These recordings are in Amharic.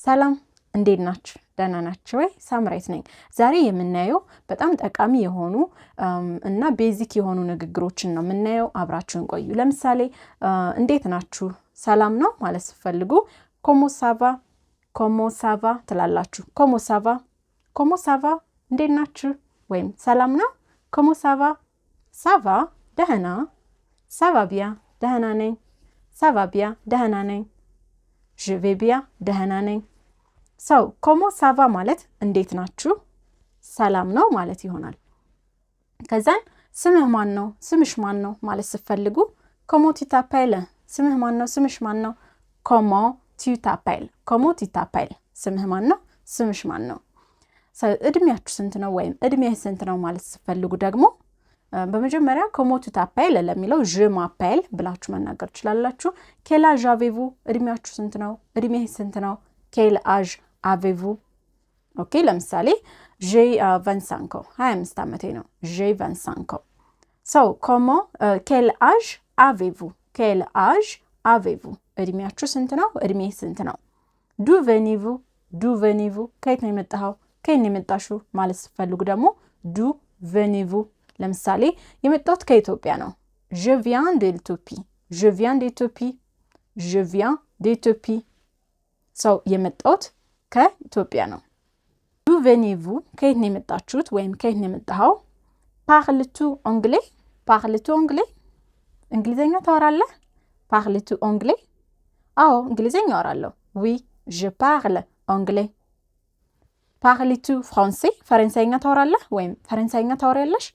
ሰላም እንዴት ናችሁ? ደህና ናችሁ ወይ? ሳምራይት ነኝ። ዛሬ የምናየው በጣም ጠቃሚ የሆኑ እና ቤዚክ የሆኑ ንግግሮችን ነው የምናየው። አብራችሁን ቆዩ። ለምሳሌ እንዴት ናችሁ? ሰላም ነው ማለት ስትፈልጉ ኮሞ ሳቫ ትላላችሁ። ኮሞ ሳቫ እንዴት ናችሁ? ወይም ሰላም ነው ኮሞ ሳቫ ደህና፣ ሳቫ ቢያ ደህና ነኝ፣ ሳቫ ቢያ ደህና ነኝ፣ je vais bien ደህና ነኝ። ሰው ኮሞ ሳቫ ማለት እንዴት ናችሁ፣ ሰላም ነው ማለት ይሆናል። ከዛን ስምህ ማን ነው፣ ስምሽ ማን ነው ማለት ስትፈልጉ ኮሞ ቱ ታፔል፣ ስምህ ማን ነው፣ ስምሽ ማን ነው፣ ኮሞ ቱ ታፔል፣ ስምህ ማን ነው፣ ስምሽ ማን ነው። እድሜያችሁ ስንት ነው ወይም እድሜህ ስንት ነው ማለት ስትፈልጉ ደግሞ በመጀመሪያ ኮሞ ቱ ታፔል ለሚለው je m'appelle ብላችሁ መናገር ትችላላችሁ። quel âge avez-vous እድሜያችሁ ስንት ነው፣ እድሜህ ስንት ነው፣ quel âge avez-vous። ኦኬ ለምሳሌ j'ai 25 ans 25 ዓመቴ ነው፣ j'ai 25 ans። so comment quel âge avez-vous እድሜያችሁ ስንት ነው፣ እድሜህ ስንት ነው። d'où venez-vous ከየት ነው የመጣኸው፣ ከየት ነው የመጣሽው ማለት ስትፈልጉ ደግሞ d'où venez-vous። ለምሳሌ የመጣሁት ከኢትዮጵያ ነው፣ je viens d'Éthiopie። ሰው የመጣሁት ከኢትዮጵያ ነው። d'où venez-vous ከየት ነው የመጣችሁት ወይም ከየት ነው የመጣኸው። parles-tu anglais እንግሊዘኛ ታወራለህ። parles-tu anglais አዎ እንግሊዘኛ አወራለሁ። oui je parle anglais። parles-tu français ፈረንሳይኛ ታወራለህ ወይም ፈረንሳይኛ ታወሪያለሽ።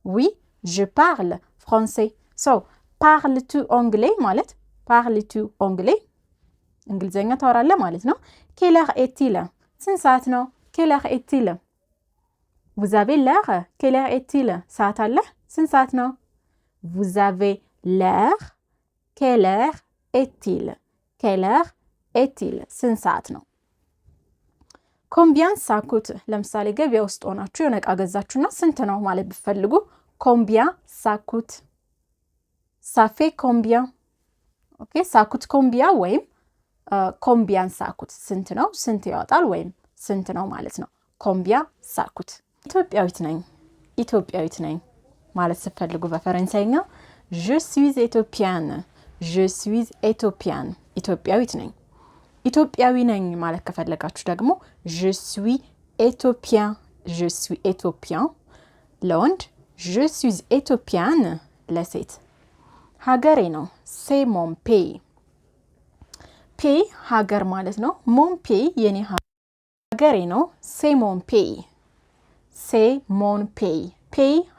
oui je parle français። so parles-tu anglais ማለት parles-tu anglais እንግሊዘኛ ታወራለህ ማለት ነው። quelle heure est-il ስንት ሰዓት ነው፣ quelle heure est-il። vous avez l'heure quelle heure est-il ሰዓት አለ፣ ስንት ሰዓት ነው። vous avez l'heure quelle heure est-il ስንት ሰዓት ነው። combien ça coûte ለምሳሌ ገበያ ውስጥ ሆናችሁ የሆነ ዕቃ ገዛችሁና ስንት ነው ማለት ብትፈልጉ combien ça coûte ça fait combien። ኦኬ ça coûte combien ወይም combien ça coûte ስንት ነው፣ ስንት ያወጣል ወይም ስንት ነው ማለት ነው። combien ça coûte። ኢትዮጵያዊት ነኝ ማለት ስትፈልጉ በፈረንሳይኛ je suis éthiopienne ኢትዮጵያዊት ነኝ። ኢትዮጵያዊ ነኝ ማለት ከፈለጋችሁ ደግሞ je suis éthiopien ለወንድ je suis éthiopienne ለሴት። ሀገሬ ነው c'est mon pays ሀገር ማለት ነው። mon pays የኔ ሀገሬ ነው c'est mon pays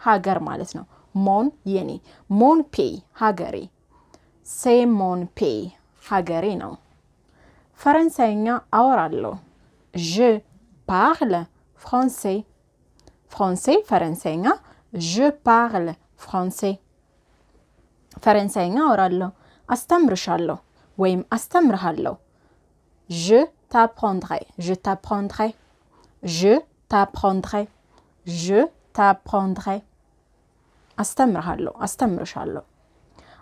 ሀገር ማለት ነው። mon የኔ mon pays ሀገሬ c'est mon pays ሀገሬ ነው። ፈረንሳይኛ አወራለሁ je parle français ፈረንሳይኛ je parle français ፈረንሳይኛ አወራለሁ። አስተምርሻለሁ ወይም አስተምርሃለሁ je t'apprendrai አስተምርሃለሁ አስተምርሻለሁ።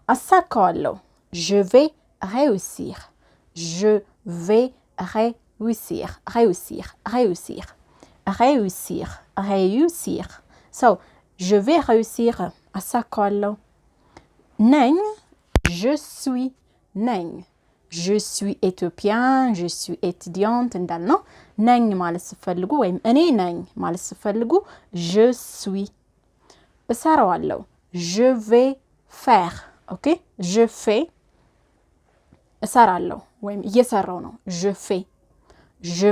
አሳካዋለሁ je vais réussir so je vais réussir አሳካዋለሁ። ነኝ je suis éthiopien je suis étudiante እንዳልነው ነኝ ማለት ስትፈልጉ ወይም እኔ ነኝ ማለት ስትፈልጉ je suis። እሰራዋለሁ je vais faire ኦኬ je fais እሰራለሁ ወይም እየሰራው ነው je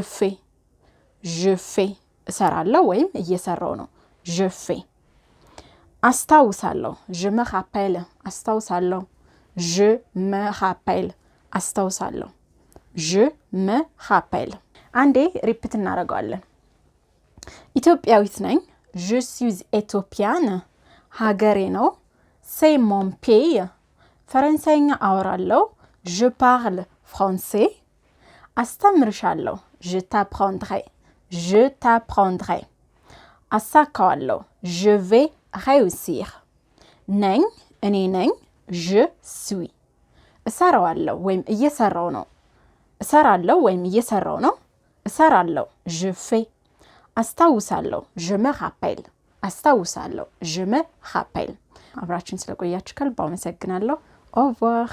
fais እሰራለሁ ወይም እየሰራው ነው je fais። አስታውሳለሁ je me rappelle አስታውሳለሁ je me rappelle። አንዴ ሪፒት እናደርገዋለን። ኢትዮጵያዊት ነኝ je suis éthiopienne ሀገሬ ነው c'est mon pays ፈረንሳይኛ አወራለሁ je parle français አስተምርሻለሁ je t'apprendrai አሳካዋለሁ je vais réussir ነኝ እኔ ነኝ je suis እሰራዋለሁ ወይም እየሰራው ነው እሰራለሁ ወይም እየሰራው ነው እሰራለሁ je fais አስታውሳለሁ je me rappelle አስታውሳለሁ je me rappelle አብራችሁን ስለቆያችሁ ከልብ አመሰግናለሁ au revoir